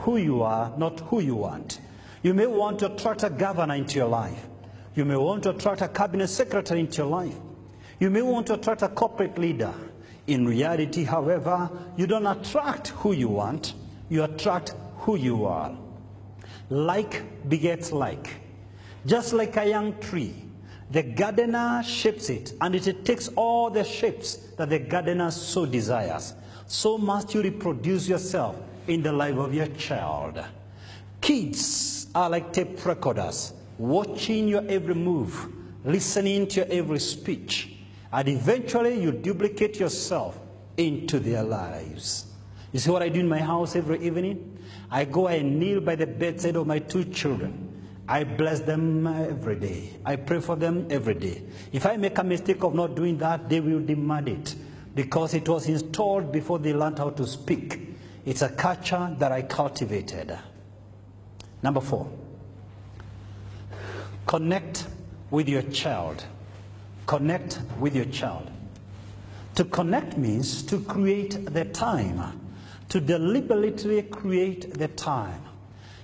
who you are, not who you want. You may want to attract a governor into your life. You may want to attract a cabinet secretary into your life. You may want to attract a corporate leader. In reality, however, you don't attract who you want, you attract who you are. Like begets like. Just like a young tree, the gardener shapes it, and it takes all the shapes that the gardener so desires. So must you reproduce yourself in the life of your child. Kids are like tape recorders, watching your every move, listening to your every speech, and eventually you duplicate yourself into their lives. You see what I do in my house every evening? I go and kneel by the bedside of my two children. I bless them every day. I pray for them every day. If I make a mistake of not doing that, they will demand it, because it was installed before they learned how to speak. It's a culture that I cultivated. Number 4, connect with your child. Connect with your child. To connect means to create the time, to deliberately create the time.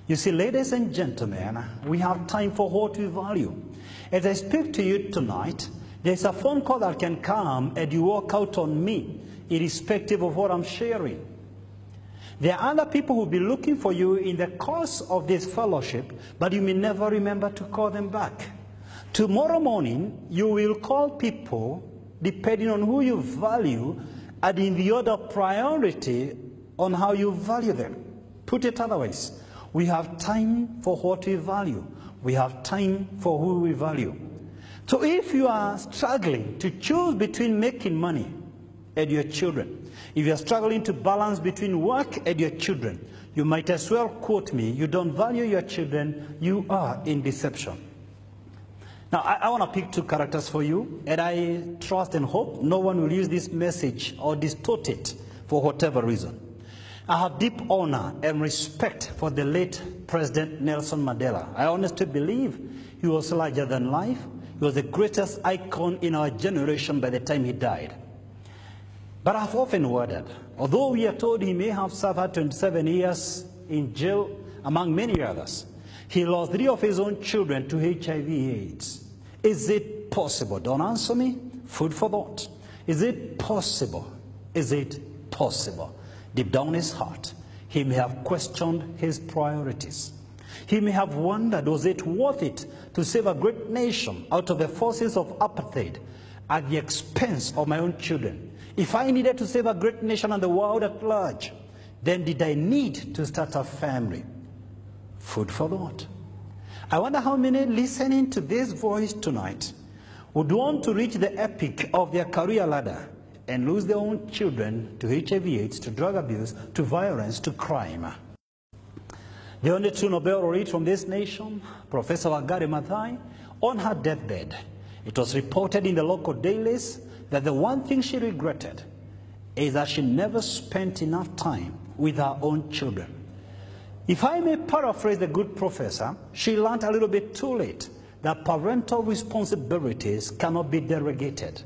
You see, ladies and gentlemen, we have time for what we value. As I speak to you tonight, there's a phone call that can come and you walk out on me, irrespective of what I'm sharing. There are other people who will be looking for you in the course of this fellowship, but you may never remember to call them back. Tomorrow morning, you will call people depending on who you value and in the order of priority on how you value them. Put it otherwise, we have time for what we value. We have time for who we value. So if you are struggling to choose between making money and your children, if you are struggling to balance between work and your children, you might as well quote me, you don't value your children, you are in deception. Now, I want to pick 2 characters for you, and I trust and hope no one will use this message or distort it for whatever reason. I have deep honor and respect for the late President Nelson Mandela. I honestly believe he was larger than life. He was the greatest icon in our generation by the time he died. But I've often wondered, although we are told he may have suffered 27 years in jail, among many others, he lost 3 of his own children to HIV/AIDS. Is it possible? Don't answer me. Food for thought. Is it possible? Is it possible? Deep down in his heart, he may have questioned his priorities. He may have wondered, was it worth it to save a great nation out of the forces of apartheid at the expense of my own children? If I needed to save a great nation and the world at large, then did I need to start a family? Food for thought. I wonder how many listening to this voice tonight would want to reach the epic of their career ladder and lose their own children to HIV/AIDS, to drug abuse, to violence, to crime. The only true Nobel laureate from this nation, Professor Wangari Maathai, on her deathbed, it was reported in the local dailies that the one thing she regretted is that she never spent enough time with her own children. If I may paraphrase the good professor, she learned a little bit too late that parental responsibilities cannot be delegated.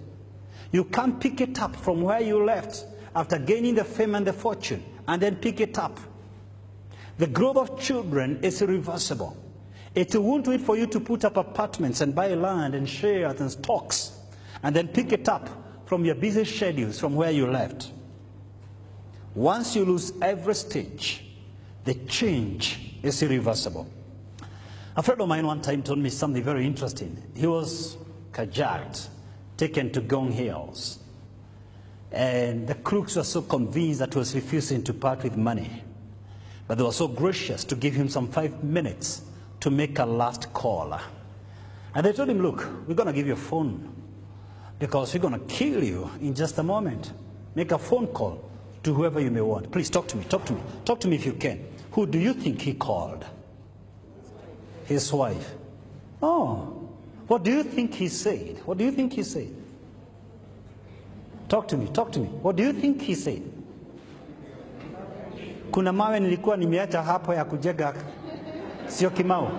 You can't pick it up from where you left after gaining the fame and the fortune and then pick it up. The growth of children is irreversible. It won't wait for you to put up apartments and buy land and shares and stocks and then pick it up from your busy schedules from where you left. Once you lose every stage, the change is irreversible. A friend of mine one time told me something very interesting. He was carjacked, taken to Gong Hills, and the crooks were so convinced that he was refusing to part with money. But they were so gracious to give him some 5 minutes to make a last call. And they told him, look, we're going to give you a phone because we're going to kill you in just a moment. Make a phone call to whoever you may want. Please talk to me, talk to me. Talk to me if you can. Who do you think he called? His wife. Oh, what do you think he said? What do you think he said? Talk to me, talk to me. What do you think he said? Kuna mawe nilikuwa nimeacha hapo ya kujenga, sio kimao.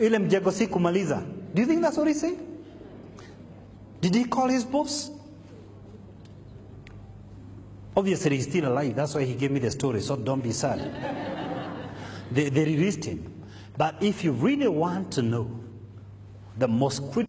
Ile mjengo si kumaliza. Do you think that's what he said? Did he call his boss? Obviously, he's still alive. That's why he gave me the story, so don't be sad. They released him. But if you really want to know the most critical